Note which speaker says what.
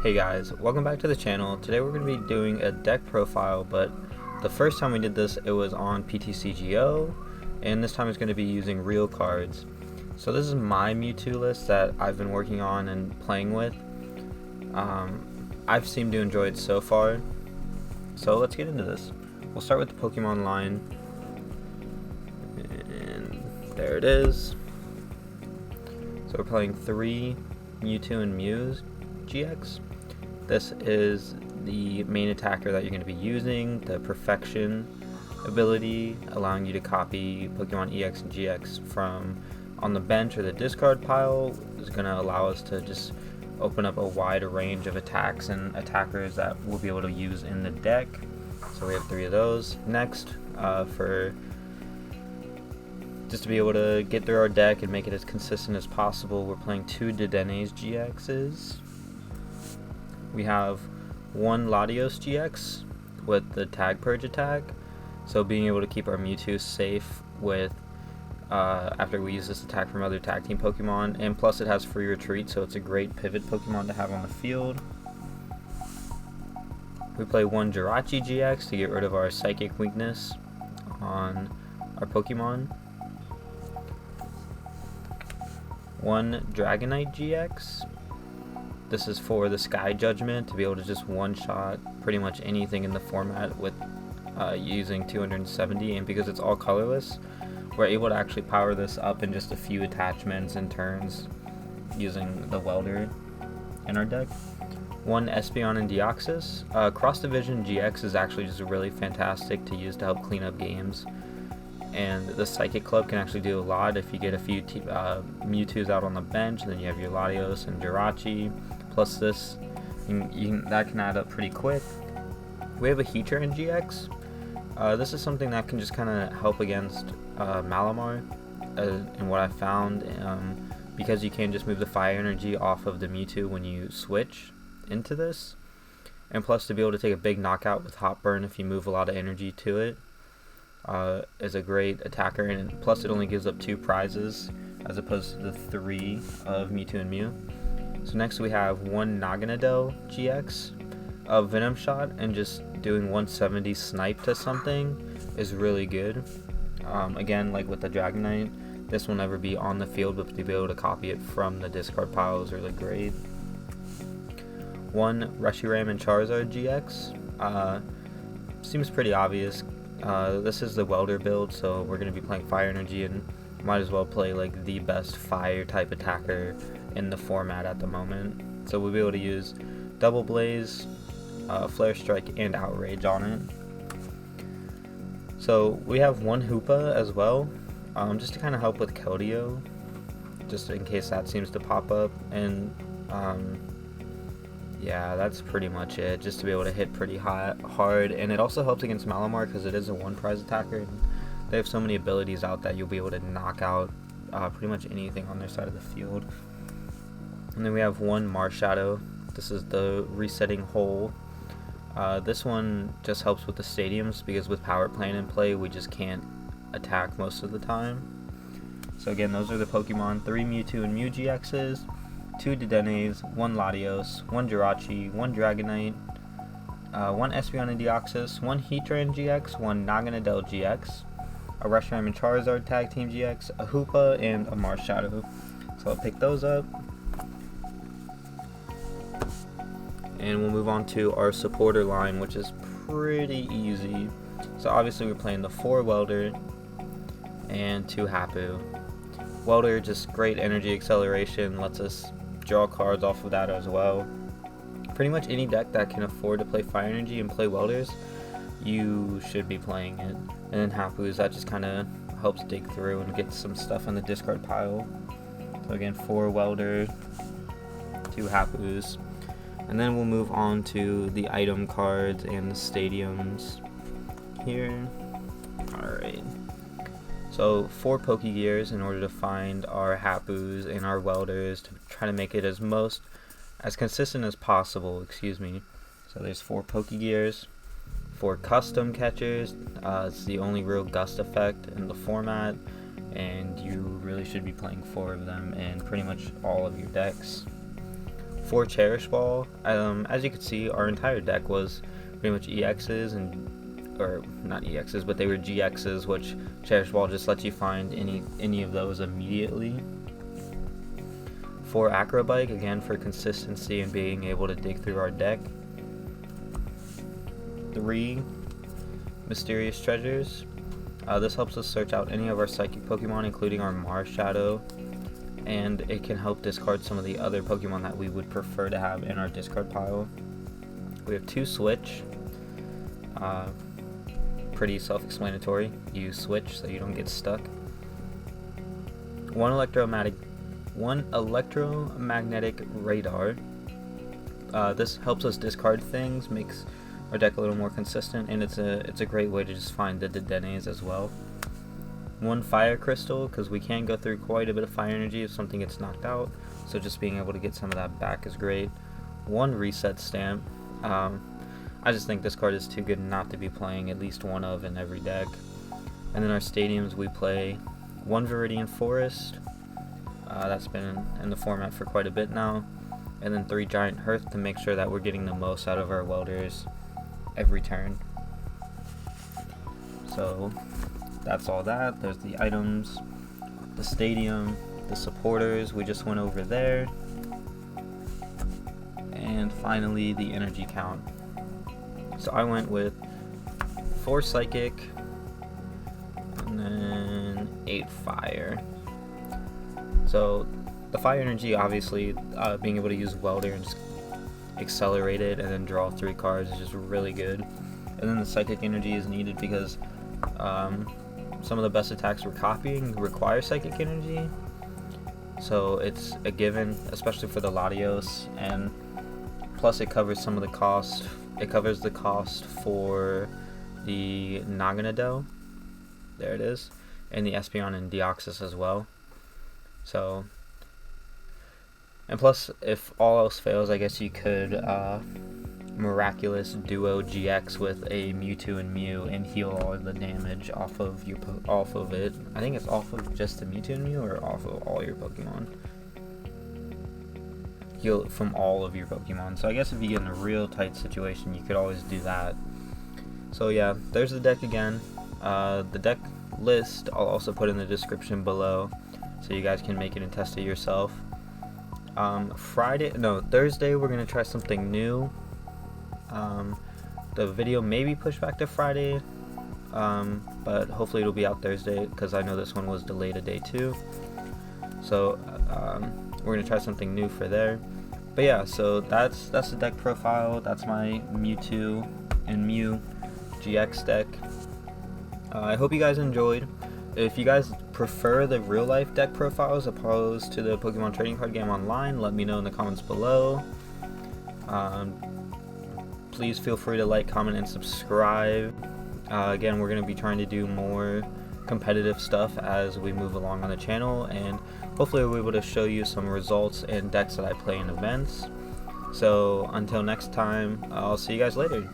Speaker 1: Hey guys, welcome back to the channel. Today we're going to be doing a deck profile, but the first time we did this it was on PTCGO, and this time it's going to be using real cards. So this is my Mewtwo list that I've been working on and playing with. I've seemed to enjoy it so far, so let's get into this. We'll start with the Pokemon line, and there it is. So we're playing 3 Mewtwo and Mew GX. This is the main attacker that you're going to be using, the Perfection ability, allowing you to copy Pokemon EX and GX from on the bench or the discard pile. Is going to allow us to just open up a wide range of attacks and attackers that we'll be able to use in the deck. So we have 3 of those. Next, for just to be able to get through our deck and make it as consistent as possible, we're playing 2 Dedenne GXs. We have 1 Latios GX with the Tag Purge attack, so being able to keep our Mewtwo safe with after we use this attack from other tag team Pokemon, and plus it has free retreat, so it's a great pivot Pokemon to have on the field. We play 1 Jirachi GX to get rid of our Psychic weakness on our Pokemon. 1 Dragonite GX. This is for the Sky Judgment, to be able to just one-shot pretty much anything in the format with using 270, and because it's all colorless, we're able to actually power this up in just a few attachments and turns using the Welder in our deck. 1 Espeon Deoxys. Cross Division GX is actually just really fantastic to use to help clean up games, and the Psychic Club can actually do a lot if you get a few Mewtwo's out on the bench, and then you have your Latios and Jirachi, plus this, that can add up pretty quick. We have a Heatran GX. This is something that can just kind of help against Malamar, and what I found, because you can just move the fire energy off of the Mewtwo when you switch into this, and plus to be able to take a big knockout with Hot Burn if you move a lot of energy to it, is a great attacker, and plus it only gives up 2 prizes as opposed to the 3 of Mewtwo and Mew. So next we have 1 Naganadel GX. Venom Shot and just doing 170 snipe to something is really good. Again, like with the Dragonite, this will never be on the field, but to be able to copy it from the discard pile is really great. 1 Reshiram Charizard GX. Seems pretty obvious. This is the Welder build, so we're going to be playing Fire Energy, and might as well play like the best fire type attacker in the format at the moment. So we'll be able to use Double Blaze, Flare Strike, and Outrage on it. So we have 1 Hoopa as well, just to kind of help with Keldeo, just in case that seems to pop up, and yeah, that's pretty much it, just to be able to hit pretty hard, and it also helps against Malamar because it is a 1 prize attacker, and they have so many abilities out that you'll be able to knock out pretty much anything on their side of the field. And then we have 1 Marshadow. This is the resetting hole. This one just helps with the stadiums, because with Power Plant in play we just can't attack most of the time. So again, those are the Pokemon: 3 Mewtwo and Mew GXs, 2 Dedennes, 1 Latios, 1 Jirachi, 1 Dragonite, 1 Espeon Deoxys, 1 Heatran GX, 1 Naganadel GX, a Reshiram Charizard Tag Team GX, a Hoopa, and a Marshadow. So I'll pick those up, and we'll move on to our supporter line, which is pretty easy. So obviously we're playing the 4 Welder and 2 Hapu. Welder, just great energy acceleration, lets us draw cards off of that as well. Pretty much any deck that can afford to play Fire Energy and play Welders, you should be playing it. And then Hapu's, that just kind of helps dig through and get some stuff in the discard pile. So again, 4 Welder, 2 Hapu's. And then we'll move on to the item cards and the stadiums here. Alright. So 4 Pokegears in order to find our Hapus and our Welders, to try to make it as consistent as possible, excuse me. So there's 4 Pokegears, 4 custom catchers. It's the only real gust effect in the format, and you really should be playing 4 of them in pretty much all of your decks. For Cherish Ball, as you can see, our entire deck was pretty much EXs or not EXs, but they were GXs, which Cherish Ball just lets you find any of those immediately. For Acro Bike, again for consistency and being able to dig through our deck. 3 Mysterious Treasures. This helps us search out any of our Psychic Pokemon, including our Marshadow, and it can help discard some of the other Pokemon that we would prefer to have in our discard pile. We have 2 Switch. Pretty self-explanatory. You switch so you don't get stuck. 1 Electromagnetic Radar. This helps us discard things, makes our deck a little more consistent, and it's a great way to just find the Dedennes as well. 1 Fire Crystal, because we can go through quite a bit of fire energy if something gets knocked out, so just being able to get some of that back is great. 1 Reset Stamp. I just think this card is too good not to be playing at least one of in every deck. And then our stadiums, we play 1 Viridian Forest. That's been in the format for quite a bit now. And then 3 Giant Hearth to make sure that we're getting the most out of our Welders every turn. So that's all that. There's the items, the stadium, the supporters, we just went over there. And finally the energy count. So I went with 4 Psychic and then 8 Fire. So the Fire energy, obviously, being able to use Welder and just accelerate it and then draw 3 cards is just really good. And then the Psychic energy is needed because some of the best attacks we're copying require Psychic energy. So it's a given, especially for the Latios, and plus it covers some of the cost. It covers the cost for the Naganadel, there it is, and the Espeon and Deoxys as well. So, and plus, if all else fails, I guess you could Miraculous Duo GX with a Mewtwo and Mew and heal all of the damage off of it. I think it's off of just the Mewtwo and Mew or off of all your Pokemon. Heal from all of your Pokemon. So I guess if you get in a real tight situation, you could always do that. So yeah, there's the deck again. The deck list I'll also put in the description below, so you guys can make it and test it yourself. Thursday we're gonna try something new. The video may be pushed back to Friday, but hopefully it'll be out Thursday because I know this one was delayed a day too. So we're gonna try something new for there. But yeah, so that's the deck profile. That's my Mewtwo and Mew GX deck. I hope you guys enjoyed. If you guys prefer the real life deck profiles opposed to the Pokemon trading card game online, let me know in the comments below. Please feel free to like, comment, and subscribe. Again, we're going to be trying to do more competitive stuff as we move along on the channel, and hopefully we'll be able to show you some results and decks that I play in events. So until next time, I'll see you guys later.